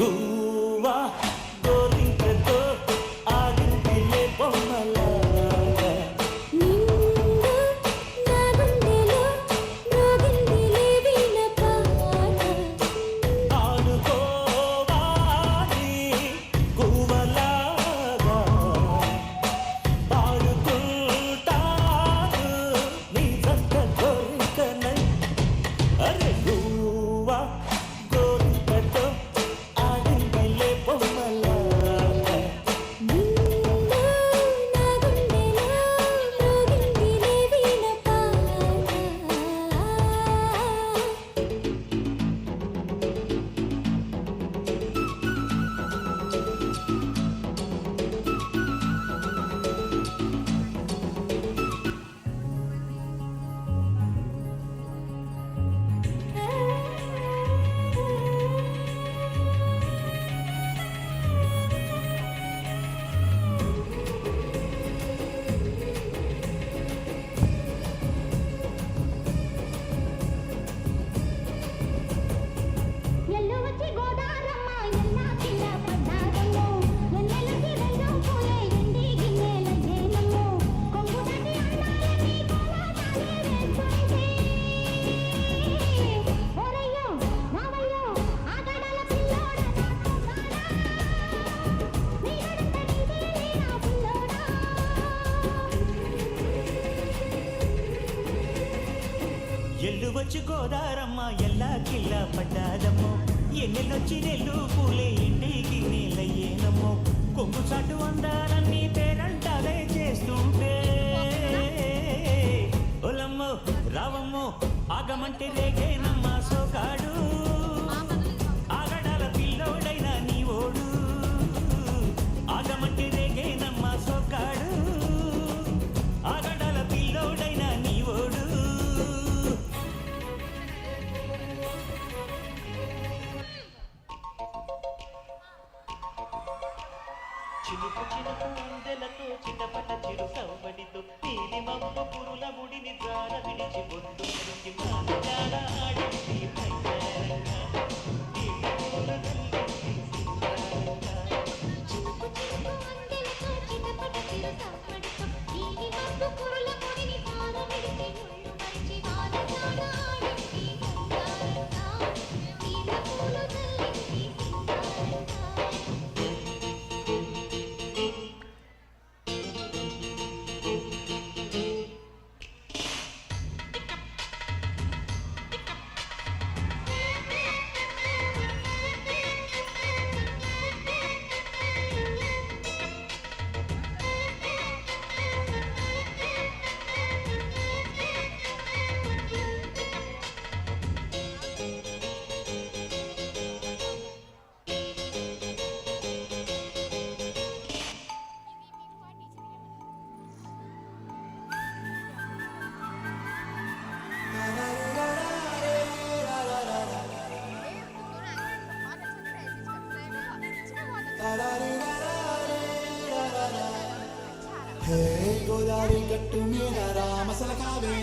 గువ్వా గోరింకతో ఆడిందిలే బొమ్మలాగా నిన్ను నా గుండెలో మోగిందిలే వీణ పాట ఆడుకోవాలి గువ్వలాగా పాడుకుంటాను నీ జంట గోరింకనై అరే గువ్వా గోరింకతో ఆడిందిలే బొమ్మలాగా నిన్ను నా గుండెలో మోగిందిలే వీణ పాట ఎల్లు వచ్చి గోదారమ్మ ఎన్నా కింద పడ్డాదమ్మో ఎన్నెలకి వెళ్దాం పోయే ఎండి గిన్నెల ఏనమ్మో కొంగు దాటి అన్నాలని కోలాటాలే వేస్తుంటే ఓరయ్యో మావయ్యో ఆగడాల పిల్లోడా నాతో కాడా నీ నడుంత నీదేలే నా పిల్లోడా ఎల్లు వచ్చి గోదారమ్మ ఎల్లా కిల్లా పడ్డాదమ్మో ఎన్నెల్లొచ్చి నెల్లు పూలే ఇంటికి నీలయ్యేనమ్మో కొంగు చాటు అందాలన్నీ పేరంటాలే చేస్తుంటే ఒలమ్మో రావమ్మో ఆగమంటే రేగేనమ్మ సోకాడు ఆగడాల పిల్లోడైనా నీ ఓడు ఆగమంటే రేగేనమ్మ సోకాడు ఆగడాల పిల్లోడైనా నీ ఓడు చిలుకు చిలుకు అందెలతో చిటపట చిరు సవ్వడితో నీలి మమ్మ పురుల ముడిని జార విడిచి బొట్టు మురికి మానగాడ ఆడింది మైదానంగా నీలి పూల నల్లింది సింగారంగా చిలుకు చిలుకు అందెలతో చిటపట చిరు సవ్వడితో నీలి మబ్బు కురుల ముడిని తార విడిచి ఒళ్ళు మరిచి వానజాడ ఆడింది బంగారంగా నీల పూలు చల్లింది సింగారంగా హే గోదారి గట్టు మీద రామసలకావే